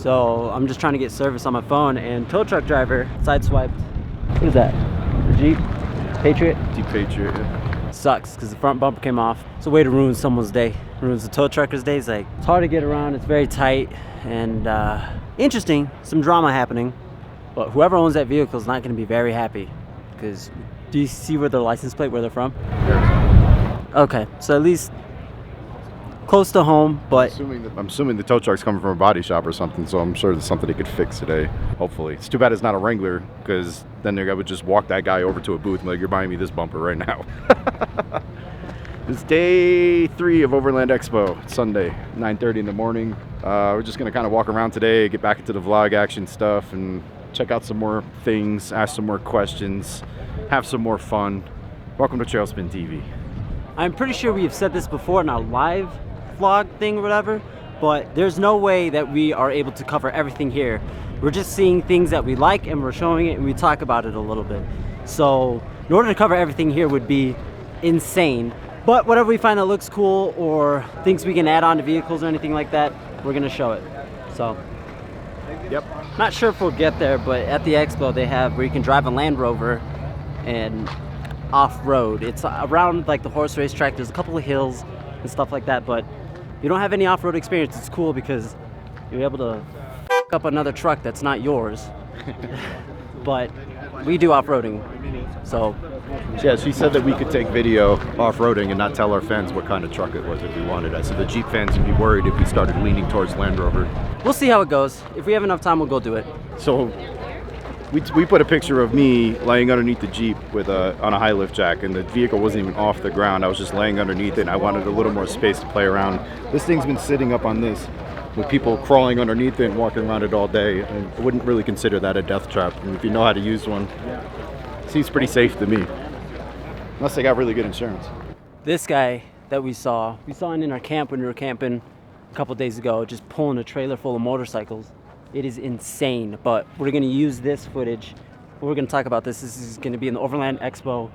So I'm just trying to get service on my phone, and tow truck driver sideswiped. What is that? A Jeep Patriot? Jeep Patriot, yeah. Sucks because the front bumper came off. It's a way to ruin someone's day. Ruins the tow trucker's day. It's like, it's hard to get around. It's very tight and interesting. Some drama happening. But whoever owns that vehicle is not going to be very happy, because do you see where their license plate, where they're from? Okay, so at least close to home, but I'm assuming the tow truck's coming from a body shop or something, so I'm sure there's something they could fix today, hopefully. It's too bad it's not a Wrangler, because then the guy would just walk that guy over to a booth and be like, you're buying me this bumper right now. It's day 3 of Overland Expo. It's Sunday, 9:30 in the morning. We're just going to kind of walk around today, get back into the vlog action stuff, and check out some more things, ask some more questions, have some more fun. Welcome to trailspinTV. I'm pretty sure we have said this before in our live vlog thing or whatever, but there's no way that we are able to cover everything here. We're just seeing things that we like and we're showing it and we talk about it a little bit. So in order to cover everything here would be insane. But whatever we find that looks cool or things we can add on to vehicles or anything like that, we're gonna show it. So, yep. Not sure if we'll get there, but at the expo they have where you can drive a Land Rover and off-road. It's around like the horse racetrack. There's a couple of hills and stuff like that, but if you don't have any off-road experience, it's cool because you're able to f up another truck that's not yours. But we do off-roading, so. Yeah, she said that we could take video off-roading and not tell our fans what kind of truck it was if we wanted. I said the Jeep fans would be worried if we started leaning towards Land Rover. We'll see how it goes. If we have enough time, we'll go do it. So we put a picture of me laying underneath the Jeep with on a high lift jack, and the vehicle wasn't even off the ground. I was just laying underneath it, and I wanted a little more space to play around. This thing's been sitting up on this with people crawling underneath it and walking around it all day. And I wouldn't really consider that a death trap. And if you know how to use one, it seems pretty safe to me. Unless they got really good insurance. This guy that we saw him in our camp when we were camping a couple days ago, just pulling a trailer full of motorcycles. It is insane, but we're gonna use this footage. We're gonna talk about this. This is gonna be in the Overland Expo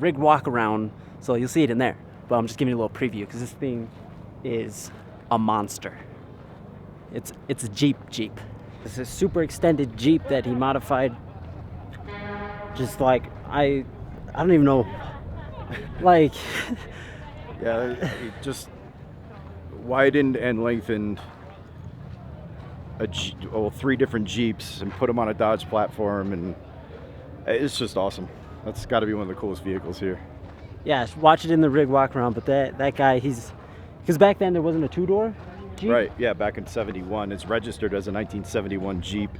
rig walk around, so you'll see it in there. But I'm just giving you a little preview because this thing is a monster. It's a Jeep. It's a super extended Jeep that he modified. Just like I don't even know, like. Yeah, it just widened and lengthened 3 different Jeeps and put them on a Dodge platform, and it's just awesome. That's got to be one of the coolest vehicles here. Yeah, watch it in the rig walk around, but that guy, because back then there wasn't a 2-door Jeep. Right, yeah, back in 71. It's registered as a 1971 Jeep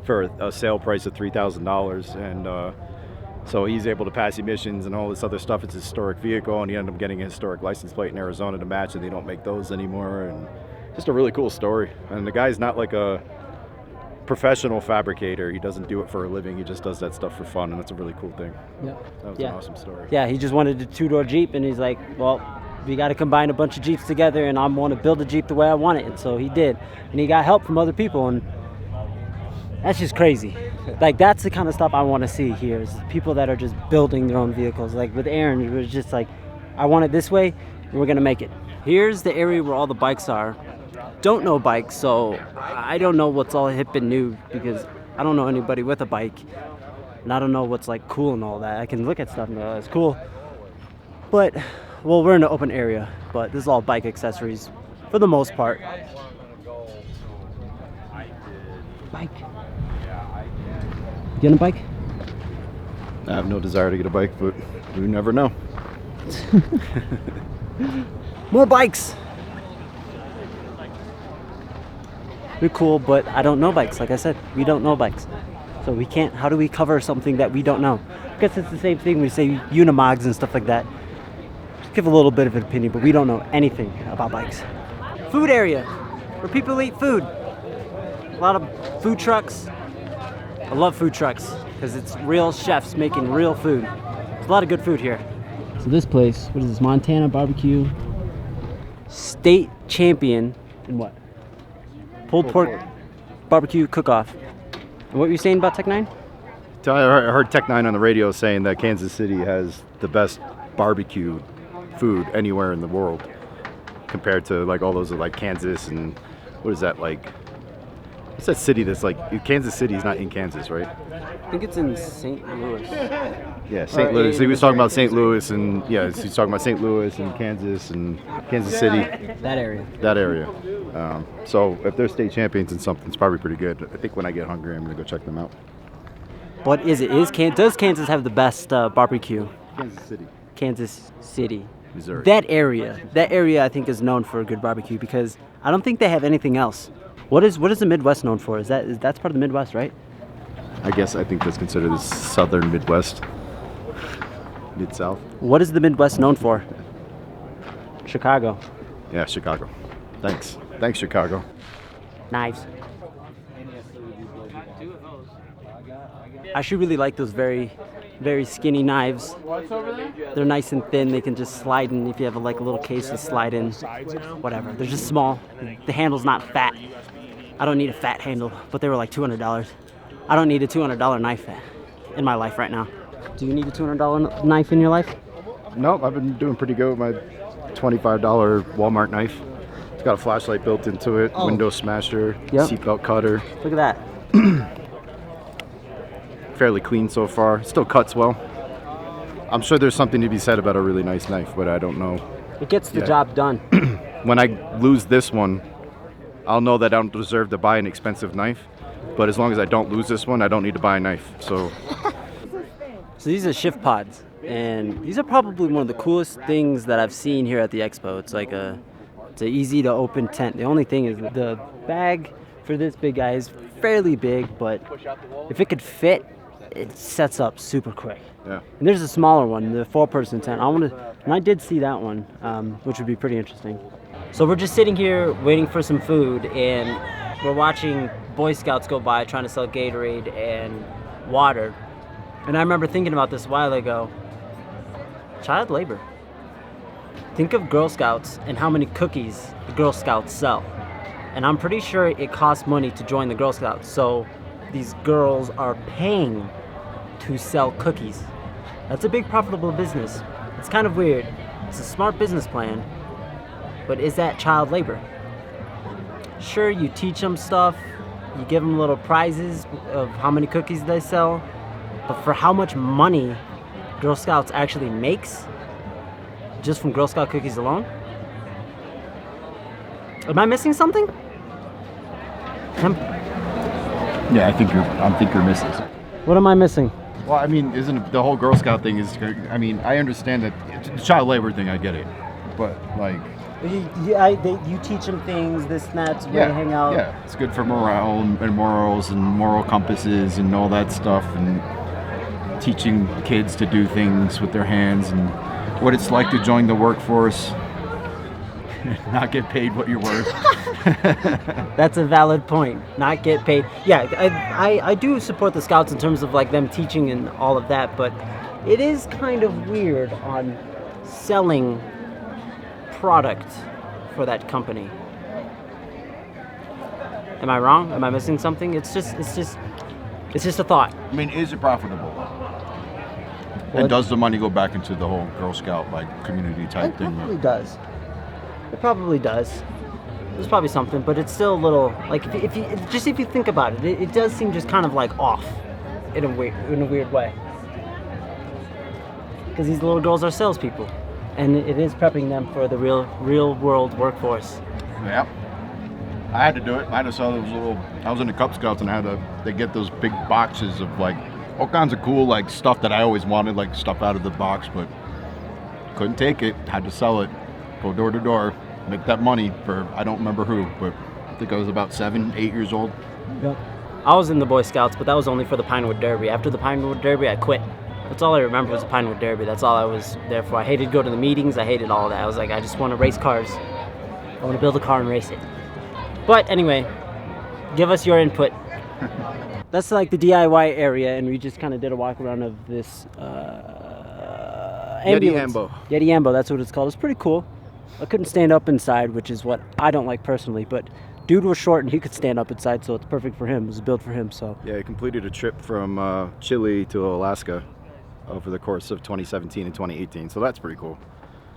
for a sale price of $3,000, and so he's able to pass emissions and all this other stuff. It's a historic vehicle, and he ended up getting a historic license plate in Arizona to match, and they don't make those anymore. And just a really cool story. And the guy's not like a professional fabricator. He doesn't do it for a living. He just does that stuff for fun, and that's a really cool thing. Yeah. That was an awesome story. Yeah, he just wanted a 2-door Jeep, and he's like, well, we got to combine a bunch of Jeeps together, and I want to build a Jeep the way I want it. And so he did. And he got help from other people, and that's just crazy. Like, that's the kind of stuff I want to see here, is people that are just building their own vehicles. Like with Aaron, it was just like, I want it this way, and we're going to make it. Here's the area where all the bikes are. Don't know bikes, so I don't know what's all hip and new, because I don't know anybody with a bike, and I don't know what's like cool and all that. I can look at stuff and go, that's cool. But, well, we're in an open area, but this is all bike accessories for the most part. Bike. Get a bike? I have no desire to get a bike, but you never know. More bikes. We're cool, but I don't know bikes. Like I said, we don't know bikes. So we can't, how do we cover something that we don't know? Because it's the same thing when we say Unimogs and stuff like that. Just give a little bit of an opinion, but we don't know anything about bikes. Food area, where people eat food. A lot of food trucks. I love food trucks because it's real chefs making real food. There's a lot of good food here. So this place, what is this, Montana barbecue? State champion in what? Pulled pork barbecue cook-off. And what were you saying about Tech 9? I heard Tech 9 on the radio saying that Kansas City has the best barbecue food anywhere in the world compared to like all those like Kansas and what is that, like What's that city that's like Kansas City is not in Kansas, right? I think it's in St. Louis. Yeah, St. Louis. He was talking about St. Louis, and yeah, he's talking about St. Louis and Kansas City. That area. That area. So if they're state champions in something, it's probably pretty good. I think when I get hungry, I'm gonna go check them out. What is it? Does Kansas have the best barbecue? Kansas City. Kansas City. Missouri. That area I think is known for a good barbecue because I don't think they have anything else. What is the Midwest known for? That's part of the Midwest, right? I think that's considered the southern Midwest. Mid-South. What is the Midwest known for? Chicago. Yeah, Chicago. Thanks, Chicago. Knives. I should really like those very, very skinny knives. They're nice and thin. They can just slide in if you have a little case to slide in. Whatever. They're just small. The handle's not fat. I don't need a fat handle, but they were like $200. I don't need a $200 knife in my life right now. Do you need a $200 knife in your life? Nope, I've been doing pretty good with my $25 Walmart knife. It's got a flashlight built into it, window smasher, seatbelt cutter. Look at that. Fairly clean so far. Still cuts well. I'm sure there's something to be said about a really nice knife, but I don't know. It gets the job done. When I lose this one, I'll know that I don't deserve to buy an expensive knife. But as long as I don't lose this one, I don't need to buy a knife. So these are shift pods, and these are probably one of the coolest things that I've seen here at the expo. It's an easy to open tent. The only thing is the bag for this big guy is fairly big, but if it could fit, it sets up super quick. Yeah. And there's a smaller one, the 4-person tent. And I did see that one, which would be pretty interesting. So we're just sitting here waiting for some food, and we're watching Boy Scouts go by trying to sell Gatorade and water. And I remember thinking about this a while ago. Child labor. Think of Girl Scouts and how many cookies the Girl Scouts sell. And I'm pretty sure it costs money to join the Girl Scouts. So these girls are paying to sell cookies. That's a big profitable business. It's kind of weird. It's a smart business plan. But is that child labor? Sure, you teach them stuff. You give them little prizes of how many cookies they sell. But for how much money Girl Scouts actually makes just from Girl Scout cookies alone? Am I missing something? yeah, I think you're missing something. What am I missing? Well, I mean, isn't it, the whole Girl Scout thing is? I mean, I understand that it's the child labor thing. I get it, but like. You teach them things, this and that, where they hang out. Yeah, it's good for morale and morals and moral compasses and all that stuff, and teaching kids to do things with their hands and what it's like to join the workforce, not get paid what you're worth. That's a valid point. Not get paid. Yeah, I do support the Scouts in terms of them teaching and all of that, but it is kind of weird on selling product for that company. Am I wrong? Am I missing something? It's just a thought. I mean, is it profitable? Well, and does the money go back into the whole Girl Scout community type thing? It probably does. It probably does. There's probably something, but it's still a little if you think about it, it does seem just kind of off in a weird way. Because these little girls are salespeople. And it is prepping them for the real world workforce. Yeah. I had to do it. I had to sell those little. I was in the Cub Scouts and they get those big boxes of all kinds of cool stuff that I always wanted, stuff out of the box, but couldn't take it. Had to sell it. Go door to door, make that money for I don't remember who, but I think I was about 7, 8 years old. Yep. I was in the Boy Scouts, but that was only for the Pinewood Derby. After the Pinewood Derby, I quit. That's all I remember was the Pinewood Derby. That's all I was there for. I hated to go to the meetings. I hated all of that. I was I just want to race cars. I want to build a car and race it. But anyway, give us your input. That's the DIY area, and we just kind of did a walk around of this ambulance. Yeti Ambo, that's what it's called. It's pretty cool. I couldn't stand up inside, which is what I don't like personally, but dude was short and he could stand up inside, so it's perfect for him. It was built for him, so. Yeah, he completed a trip from Chile to Alaska over the course of 2017 and 2018, so that's pretty cool.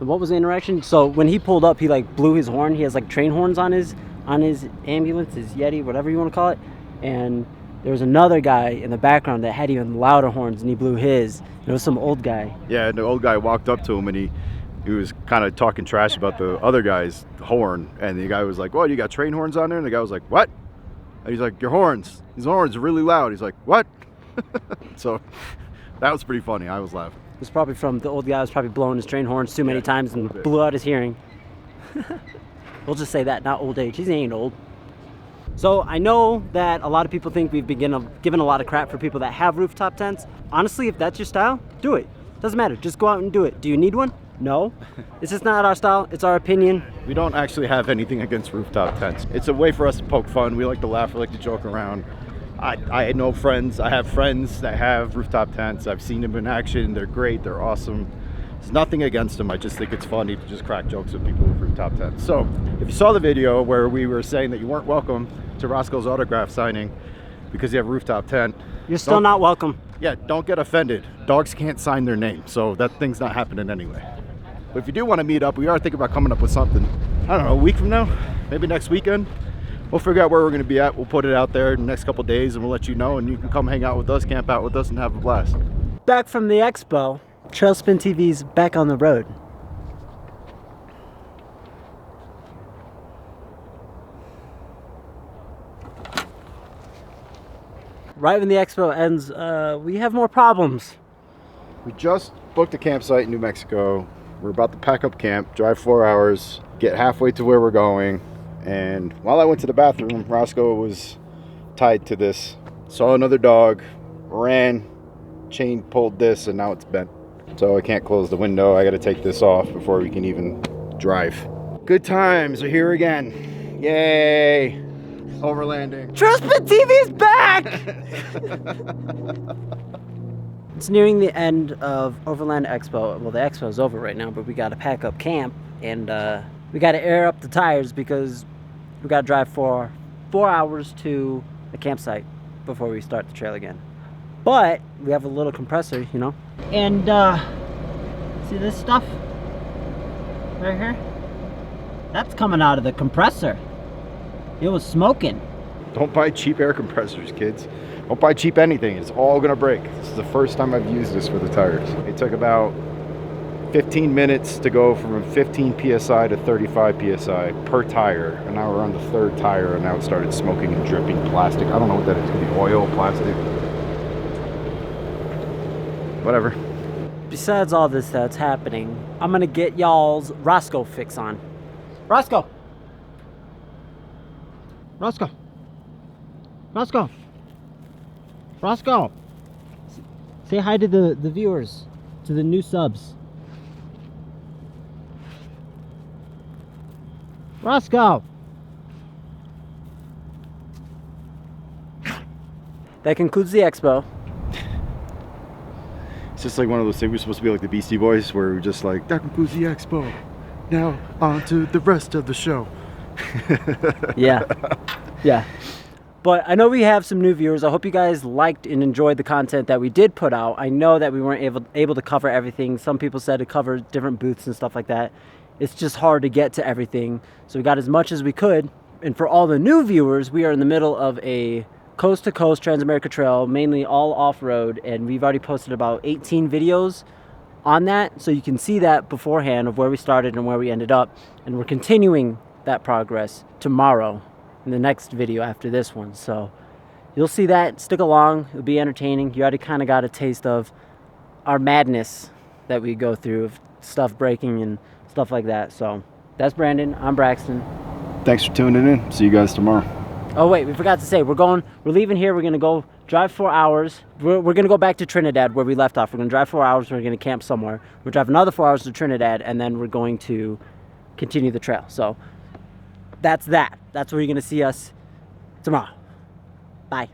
And what was the interaction? So when he pulled up, he blew his horn. He has train horns on his on his ambulance, his Yeti, whatever you want to call it. And there was another guy in the background that had even louder horns, and he blew his. It was some old guy. Yeah, and the old guy walked up to him, and he was kind of talking trash about the other guy's horn. And the guy was like, "What, you got train horns on there?" And the guy was like, "What?" And he's like, "Your horns. His horns are really loud." He's like, "What?" So that was pretty funny. I was laughing. It was probably from the old guy was probably blowing his train horns too many times and blew out his hearing. We'll just say that, not old age. He ain't old. So I know that a lot of people think we've been given a lot of crap for people that have rooftop tents. Honestly, if that's your style, do it. Doesn't matter. Just go out and do it. Do you need one? No. It's just not our style. It's our opinion. We don't actually have anything against rooftop tents. It's a way for us to poke fun. We like to laugh. We like to joke around. I know friends. I have friends that have rooftop tents. I've seen them in action. They're great. They're awesome. There's nothing against them. I just think it's funny to just crack jokes with people with rooftop tents. So if you saw the video where we were saying that you weren't welcome to Roscoe's autograph signing because you have a rooftop tent, you're still not welcome. Yeah, don't get offended. Dogs can't sign their name, so that thing's not happening anyway. But if you do want to meet up, we are thinking about coming up with something, I don't know, a week from now, maybe next weekend. We'll figure out where we're going to be at. We'll put it out there in the next couple days, and we'll let you know, and you can come hang out with us, camp out with us, and have a blast. Back from the expo, TrailspinTV's back on the road. Right when the expo ends, we have more problems. We just booked a campsite in New Mexico. We're about to pack up camp, drive 4 hours, get halfway to where we're going, and while I went to the bathroom, Roscoe was tied to this. Saw another dog, ran, chain pulled this, and now it's bent. So I can't close the window. I gotta take this off before we can even drive. Good times are here again. Yay! Overlanding. TrailspinTV's back! It's nearing the end of Overland Expo. Well, the expo is over right now, but we got to pack up camp, and we got to air up the tires because we got to drive for 4 hours to a campsite before we start the trail again. But we have a little compressor, you know. And see this stuff right here? That's coming out of the compressor. It was smoking. Don't buy cheap air compressors, kids. Don't buy cheap anything. It's all gonna break. This is the first time I've used this for the tires. It took about 15 minutes to go from 15 PSI to 35 PSI per tire. And now we're on the third tire, and now it started smoking and dripping plastic. I don't know what that is. It could be oil, plastic. Whatever. Besides all this that's happening, I'm gonna get y'all's Roscoe fix on. Roscoe! Roscoe! Roscoe! Roscoe! Say hi to the viewers, to the new subs. Roscoe! That concludes the expo. It's just like one of those things. We're supposed to be like the Beastie Boys, where we're just like, that concludes the expo. Now on to the rest of the show. Yeah. Yeah. But I know we have some new viewers. I hope you guys liked and enjoyed the content that we did put out. I know that we weren't able to cover everything. Some people said to cover different booths and stuff like that. It's just hard to get to everything. So we got as much as we could. And for all the new viewers, we are in the middle of a coast-to-coast Trans-America Trail, mainly all off-road. And we've already posted about 18 videos on that. So you can see that beforehand of where we started and where we ended up. And we're continuing that progress tomorrow in the next video after this one. So you'll see that. Stick along. It'll be entertaining. You already kind of got a taste of our madness that we go through, of stuff breaking and stuff like that. So that's Brandon. I'm Braxton. Thanks for tuning in. See you guys tomorrow. Oh wait, we forgot to say, we're leaving here. We're gonna go drive 4 hours. We're gonna go back to Trinidad where we left off. We're gonna drive 4 hours. We're gonna camp somewhere. We'll drive another 4 hours to Trinidad, and then we're going to continue the trail. So that's that. That's where you're gonna see us tomorrow. Bye.